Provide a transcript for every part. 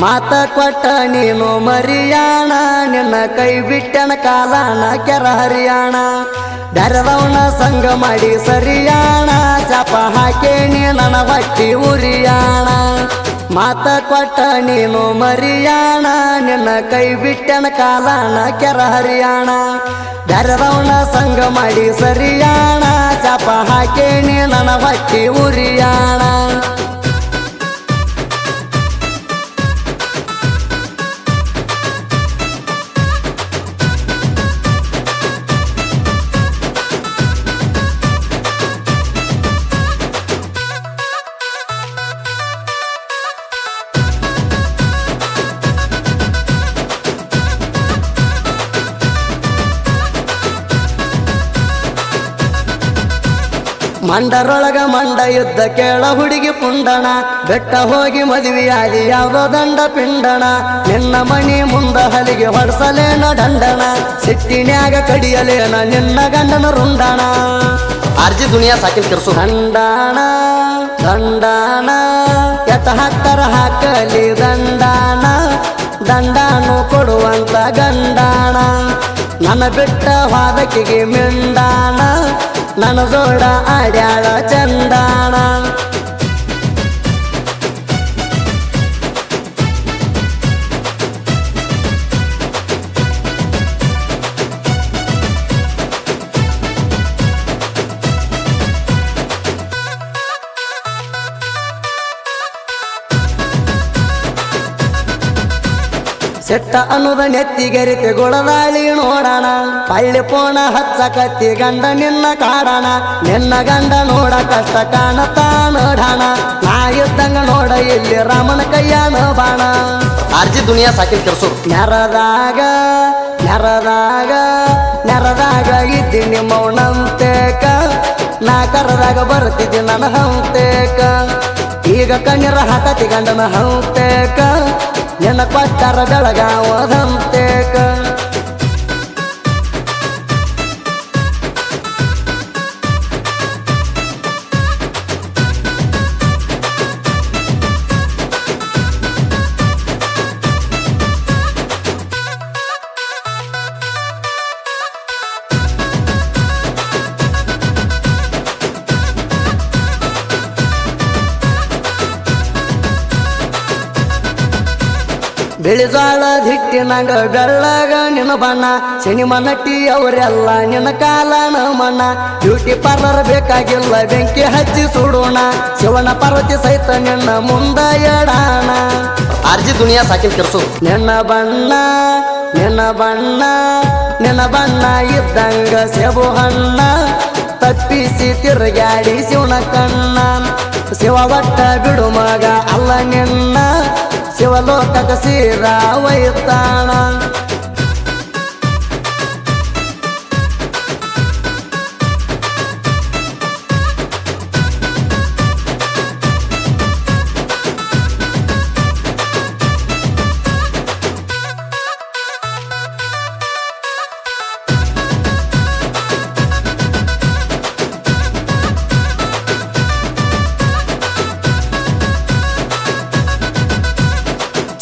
ಮಾತ ಕೊಟ್ಟ ನೀನು ಮರಿಯಾಣ ನಿನ್ನ ಕೈ ಬಿಟ್ಟನ ಕಾಲಾಣ ಕೆರ ಹರಿಯಾಣ ಬೆರದವನ ಸಂಗ ಮಾಡಿ ಸರಿಯಾಣ ಚಾಪ ಹಾಕೇಣಿ ನನ್ನ ಹೊಟ್ಟಿ ಉರಿಯಾಣ ಮಾತ ಕೊಟ್ಟ ನೀನು ಮರಿಯಾಣ ನಿನ್ನ ಕೈ ಬಿಟ್ಟನ ಕಾಲಾಣ ಕೆರ ಹರಿಯಾಣ ಬೆರದವನ ಸಂಗ ಮಾಡಿ ಸರಿಯಾಣ ಚಾಪ ಹಾಕೇಣಿ ನನ್ನ ಹೊಟ್ಟಿ ಉರಿಯಾಣ ಮಂಡರೊಳಗ ಮಂಡ ಯುದ್ಧ ಕೇಳ ಹುಡುಗಿ ಪುಂಡಣ ಬೆಟ್ಟ ಹೋಗಿ ಮದುವೆಯಾಗಿ ಯಾವುದೋ ದಂಡ ಪಿಂಡಣ ನಿನ್ನ ಮಣಿ ಮುಂದ ಹಲಿಗೆ ಹೊಡ್ಸಲೇನ ದಂಡಣ ಸಿಟ್ಟಿನ್ಯಾಗ ಕಡಿಯಲೇನ ನಿನ್ನ ಗಂಡನ ರುಂಡಣ ಆರ್ಜಿ ದುನಿಯಾ ಸಾಕಿನ ತಿರ್ಸು ದಂಡಾಣ ದಂಡಾಣ ಎತ್ತ ಹಾಕ್ತಾರ ಹಾಕಲಿ ದಂಡಾಣ ದಂಡಾನು ಕೊಡುವಂತ ಗಂಡಾಣ ನನ್ನ ಬಿಟ್ಟ ವಾದಕಿಗೆ ಮಿಂಡಾಣ ನನ್ನ ಜೋಡ ಆಡ್ಯಾಳ ಚಂದಾಣ ಸೆಟ್ಟ ಅನ್ನೋದ ನೆತ್ತಿಗೆರಿತೆ ಗೊಳದಾಳಿ ನೋಡೋಣ ಪಳ್ಳಿ ಪೋಣ ಹಚ್ಚ ಕತ್ತಿ ಗಂಡ ನಿನ್ನ ಕಾಡಣ ನಿನ್ನ ಗಂಡ ನೋಡ ಕಷ್ಟ ಕಾಣತಾ ನೋಡಣ ನಾ ಇದ್ದಂಗ ನೋಡ ಇಲ್ಲಿ ರಾಮನ ಕೈಯಾನ ಬಾಣ ಆರ್ಜಿ ದುನಿಯಾ ಸಾಕಿನ ತಿರ್ಸು ನೆರದಾಗ ನೆರದಾಗ ನೆರದಾಗ ಇದ್ದೀನಿ ಮೌನಂತೇಕ ನಾ ಕರದಾಗ ಬರ್ತಿದ್ದಿ ನನ್ನ ಹಂತೇಕ ಈಗ ಕಣ್ಣೀರ ಹಾಕತಿ ಗಂಡನ ಹಂತೇಕ ನಿನ್ನ ಕೊಟ್ಟಾರ ಬೆಳಗಾವದಂತೇಕ ಬಿಳಿಜಾಳ ದಿಟ್ಟಿನಂಗ ಬೆಳ್ಳಗ ನಿನ್ನ ಬಣ್ಣ ಸಿನಿಮಾ ನಟಿ ಅವರೆಲ್ಲ ನಿನ್ನ ಕಾಲನ ಮಣ್ಣ ಬ್ಯೂಟಿ ಪಾರ್ಲರ್ ಬೇಕಾಗಿಲ್ಲ ಬೆಂಕಿ ಹಚ್ಚಿ ಸುಡೋಣ ಶಿವನ ಪಾರ್ವತಿ ಸಹಿತ ನಿನ್ನ ಮುಂದ ಎಡಾಣ ಆರ್ಜಿ ದುನಿಯಾ ಸಾಕಿನ ತಿರ್ಸು ನಿನ್ನ ಬಣ್ಣ ನಿನ್ನ ಬಣ್ಣ ನಿನ್ನ ಬಣ್ಣ ಇದ್ದಂಗ ಸೇಬು ಹಣ್ಣ ತಪ್ಪಿಸಿ ತಿರುಗಾಡಿ ಶಿವನ ಕಣ್ಣ ಶಿವ ಒಟ್ಟ ಬಿಡು ಮಗ ಅಲ್ಲ ನಿನ್ನ ಶಿವಲೋಕಕ ಸೀರಾ ಒಯ್ತಾಣ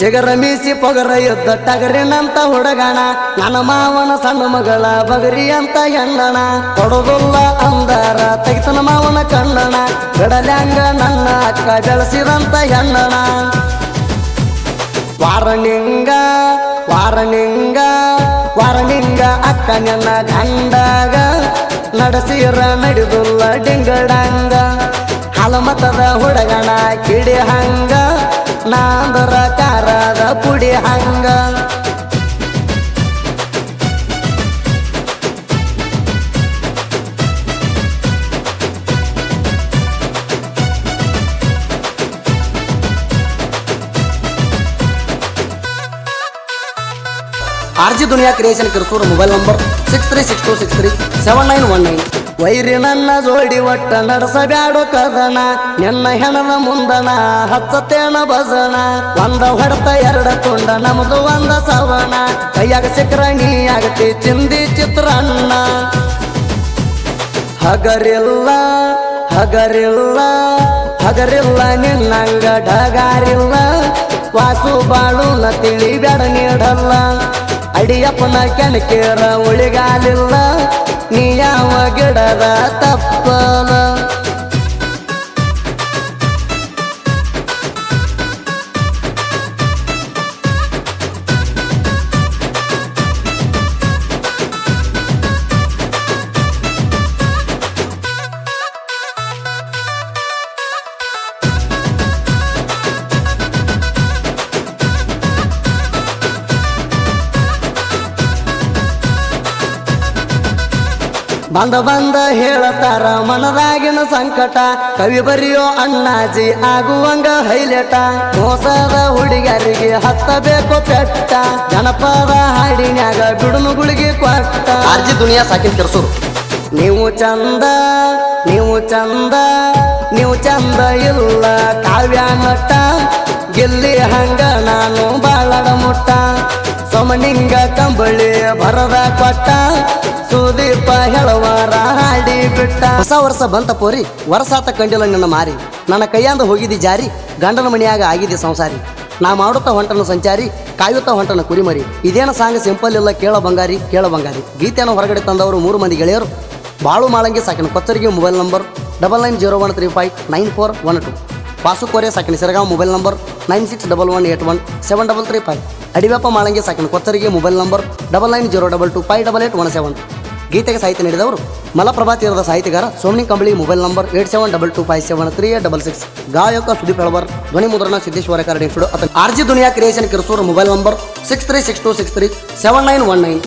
ಚಿಗರ ಮೀಸಿ ಪೊಗರ ಯುದ್ಧ ಟಗರಿನಂತ ಹುಡುಗಣ ನನ್ನ ಮಾವನ ಸಣ್ಣ ಮಗಳ ಬಗರಿ ಅಂತ ಹೆಣ್ಣಣ ಕೊಡೋದಿಲ್ಲ ಅಂದಾರ ತೆಗಿತನ ಮಾವನ ಕಣ್ಣಣ ಬಿಡಲ್ಯಾಂಗ ನನ್ನ ಅಕ್ಕ ಬೆಳೆಸಿದಂತ ಹೆಣ್ಣಣ ವಾರನಿಂಗ ವಾರನಿಂಗ ವಾರನಿಂಗ ಅಕ್ಕ ನಿನ್ನ ಗಂಡಗ ನಡೆಸಿರ ನಡೆದುಲ್ಲ ಡಿಂಗಡಂಗ ಹಲಮತದ ಹುಡುಗಣ ಕಿಡಿ ಹಂಗ ನಾಂದರ ಕಾರದ ಪುಡಿ ಹಂಗ ಆರ್ಜಿ Duniya creation Kirsur mobile number 6362637919 ವೈರಿ ನನ್ನ ಜೋಡಿ ಒಟ್ಟ ನಡೆಸಬ್ಯಾಡು ಕದನ ನಿನ್ನ ಹೆಣದ ಮುಂದನ ಹಚ್ಚತೇನ ಭಜನ ಒಂದ ಹೊಡೆತ ಎರಡ ತುಂಡ ನಮ್ದು ಒಂದ ಸವಣ ಕೈಯಾಗ ಸಿಕ್ರ ನೀ ಆಗತಿ ಚಿಂದಿ ಚಿತ್ರಣ್ಣ ಹಗರಿಲ್ಲ ಹಗರಿಲ್ಲ ಹಗರಿಲ್ಲ ನಿನ್ನಂಗ ಡಗಾರಿಲ್ಲ ವಾಸು ಬಾಳು ನ ತಿಳಿ ಬ್ಯಾಡ ನೀಡಲ್ಲ ಅಡಿಯಪ್ಪನ ಕೆಣಕೇರ ಉಳಿಗಾಲಿಲ್ಲ ನೀ ಯಾವ ಗಿಡದ ತಪ್ಪಲ ಬಂದ ಬಂದ ಹೇಳತಾರ ಮನದಾಗಿನ ಸಂಕಟ ಕವಿ ಬರೆಯೋ ಅಣ್ಣಾಜಿ ಆಗುವಂಗ ಹೈಲೆಟ ಮೋಸದ ಹುಡುಗರಿಗೆ ಹತ್ತಬೇಕು ಪೆಟ್ಟ ಜನಪದ ಹಾಡಿನ್ಯಾಗ ಬಿಡುನುಗುಳಿಗೆ ಕೊಟ್ಟ ಆರ್ಜಿ ದುನಿಯಾ ಸಾಕಿನ ಕೆರ್ಸೂರು ನೀವು ಚಂದ ನೀವು ಚಂದ ನೀವು ಚಂದ ಇಲ್ಲ ಕಾವ್ಯ ನಟ ಗೆಲ್ಲಿ ಹಂಗ ನಾನು ಬಾಳಡ ಮುಟ್ಟ ಸೋಮನಿಂಗ ಕಂಬಳಿ ಭರದ ಕೊಟ್ಟ ಸುದೀಪ ಹೇಳುವಾರ ಹಾಡಿ ಬಿಟ್ಟ ಹೊಸ ವರ್ಷ ಬಂತ ಪೋರಿ ವರ್ಷಾತ ಕಂಡಿಲ್ಲ ನಿನ್ನ ಮಾರಿ ನನ್ನ ಕೈಯಾಂದ ಹೋಗಿದ್ದಿ ಜಾರಿ ಗಂಡನ ಮನೆಯಾಗ ಆಗಿದ್ದಿ ಸಂಸಾರಿ ನಾ ಮಾಡುತ್ತಾ ಹೊಂಟನ ಸಂಚಾರಿ ಕಾಯುತ್ತಾ ಹೊಂಟನ ಕುರಿಮರಿ ಇದೇನ ಸಾಂಗ್ ಸಿಂಪಲ್ ಇಲ್ಲ ಕೇಳ ಬಂಗಾರಿ ಗೀತೆಯನ್ನು ಹೊರಗಡೆ ತಂದವರು 3 ಮಂದಿ ಗೆಳೆಯರು ಬಾಳು ಮಾಳಂಗಿ ಸಾಕಿನ ಕೊಚ್ಚರಿಗೆ ಮೊಬೈಲ್ ನಂಬರ್ 9901359412 ವಾಸು ಕೋರೆ ಸಾಕಿನ ಸಿರಗಾಂವ್ ಮೊಬೈಲ್ ನಂಬರ್ 9611817335 ಅಡಿವೆಪ್ಪ ಮಾಳಂಗಿ ಸಾಕಿನ ಕೊಚ್ಚರಿಗೆ ಮೊಬೈಲ್ ನಂಬರ್ 9902258817 ಗೀತೆಗೆ ಸಾಹಿತ್ಯ ನೀಡಿದವರು ಮಲಪ್ರಭಾ ತೀರದ ಸಾಹಿತ್ಯಗಾರ ಸೋಮನಿ ಕಂಬಳಿ ಮೊಬೈಲ್ ನಂಬರ್ 8722573866 ಗಾಯಕ ಸುದೀಪ್ ಹೆಳವರ್ ಧ್ವನಿ ಮುದ್ರಣ Siddeshwara recording studio RG Duniya creation Kirsur mobile number 6362637919